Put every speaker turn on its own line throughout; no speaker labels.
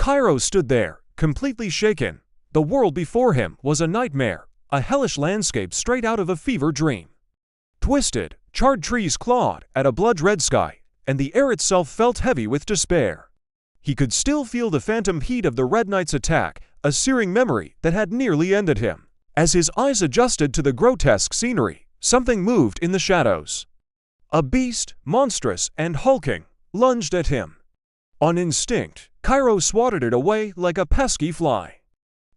Cairo stood there, completely shaken. The world before him was a nightmare, a hellish landscape straight out of a fever dream. Twisted, charred trees clawed at a blood-red sky, and the air itself felt heavy with despair. He could still feel the phantom heat of the Red Knight's attack, a searing memory that had nearly ended him. As his eyes adjusted to the grotesque scenery, something moved in the shadows. A beast, monstrous and hulking, lunged at him. On instinct, Cairo swatted it away like a pesky fly.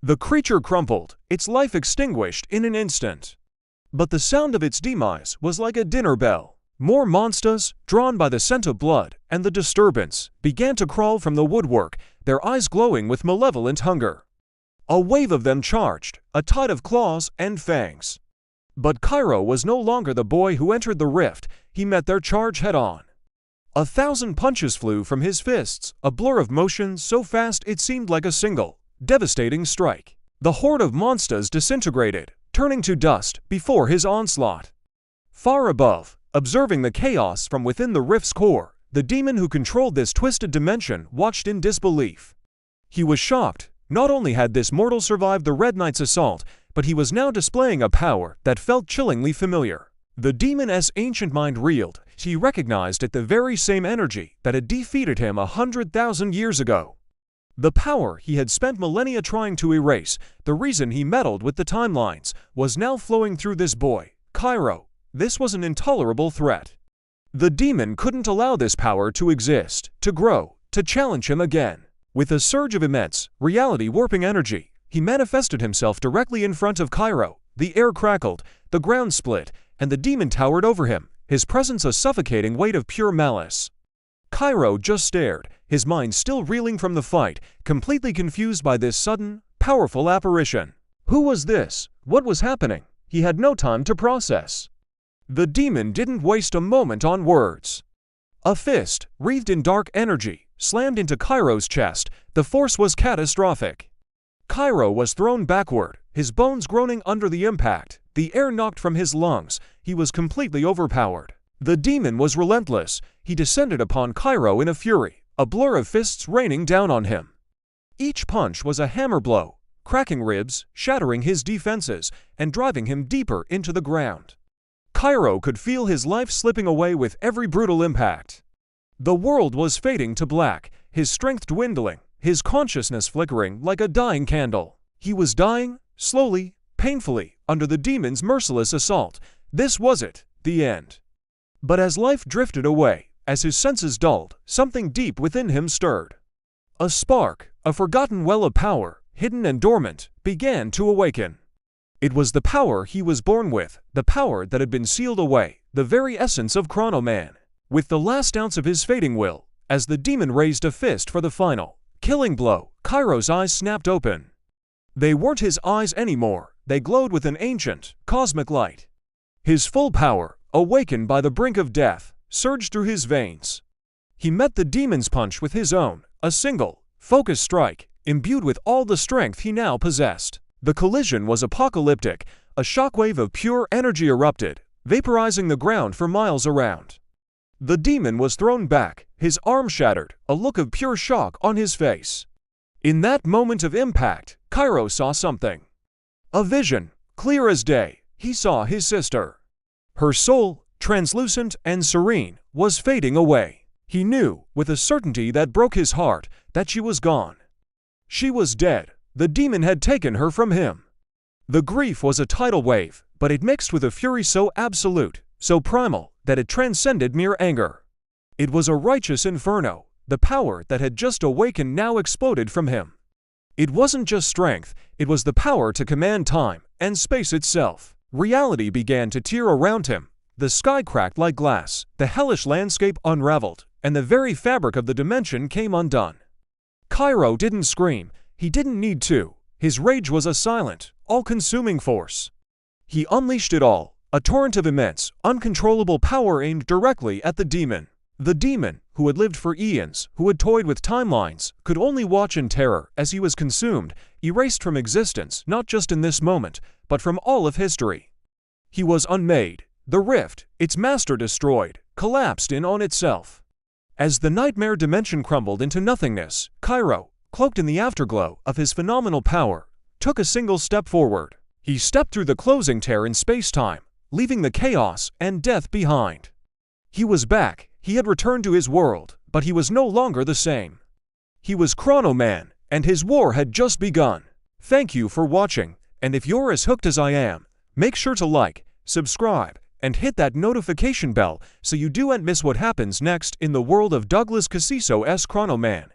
The creature crumpled, its life extinguished in an instant. But the sound of its demise was like a dinner bell. More monsters, drawn by the scent of blood and the disturbance, began to crawl from the woodwork, their eyes glowing with malevolent hunger. A wave of them charged, a tide of claws and fangs. But Cairo was no longer the boy who entered the rift. He met their charge head-on. 1,000 punches flew from his fists, a blur of motion so fast it seemed like a single, devastating strike. The horde of monsters disintegrated, turning to dust before his onslaught. Far above, observing the chaos from within the rift's core, the demon who controlled this twisted dimension watched in disbelief. He was shocked. Not only had this mortal survived the Red Knight's assault, but he was now displaying a power that felt chillingly familiar. The demon's ancient mind reeled. He recognized it the very same energy that had defeated him 100,000 years ago. The power he had spent millennia trying to erase, the reason he meddled with the timelines, was now flowing through this boy, Cairo. This was an intolerable threat. The demon couldn't allow this power to exist, to grow, to challenge him again. With a surge of immense, reality-warping energy, he manifested himself directly in front of Cairo. The air crackled, the ground split, and the demon towered over him, his presence a suffocating weight of pure malice. Cairo just stared, his mind still reeling from the fight, completely confused by this sudden, powerful apparition. Who was this? What was happening? He had no time to process. The demon didn't waste a moment on words. A fist, wreathed in dark energy, slammed into Cairo's chest. The force was catastrophic. Cairo was thrown backward, his bones groaning under the impact, the air knocked from his lungs. He was completely overpowered. The demon was relentless. He descended upon Cairo in a fury, a blur of fists raining down on him. Each punch was a hammer blow, cracking ribs, shattering his defenses, and driving him deeper into the ground. Cairo could feel his life slipping away with every brutal impact. The world was fading to black, his strength dwindling, his consciousness flickering like a dying candle. He was dying, slowly, painfully, under the demon's merciless assault. This was it, the end. But as life drifted away, as his senses dulled, something deep within him stirred. A spark, a forgotten well of power, hidden and dormant, began to awaken. It was the power he was born with, the power that had been sealed away, the very essence of Chrono Man. With the last ounce of his fading will, as the demon raised a fist for the final, killing blow, Cairo's eyes snapped open. They weren't his eyes anymore, they glowed with an ancient, cosmic light. His full power, awakened by the brink of death, surged through his veins. He met the demon's punch with his own, a single, focused strike, imbued with all the strength he now possessed. The collision was apocalyptic. A shockwave of pure energy erupted, vaporizing the ground for miles around. The demon was thrown back, his arm shattered, a look of pure shock on his face. In that moment of impact, Cairo saw something. A vision, clear as day. He saw his sister. Her soul, translucent and serene, was fading away. He knew, with a certainty that broke his heart, that she was gone. She was dead. The demon had taken her from him. The grief was a tidal wave, but it mixed with a fury so absolute, so primal, that it transcended mere anger. It was a righteous inferno. The power that had just awakened now exploded from him. It wasn't just strength, it was the power to command time and space itself. Reality began to tear around him. The sky cracked like glass, the hellish landscape unraveled, and the very fabric of the dimension came undone. Cairo didn't scream. He didn't need to. His rage was a silent, all-consuming force. He unleashed it all, a torrent of immense, uncontrollable power aimed directly at the demon. The demon, who had lived for eons, who had toyed with timelines, could only watch in terror as he was consumed, erased from existence not just in this moment, but from all of history. He was unmade. The rift, its master destroyed, collapsed in on itself. As the nightmare dimension crumbled into nothingness, Cairo, cloaked in the afterglow of his phenomenal power, took a single step forward. He stepped through the closing tear in space-time, leaving the chaos and death behind. He was back, he had returned to his world, but he was no longer the same. He was Chrono Man, and his war had just begun. Thank you for watching, and if you're as hooked as I am, make sure to like, subscribe, and hit that notification bell so you don't miss what happens next in the world of Douglas Cassiso's Chrono Man.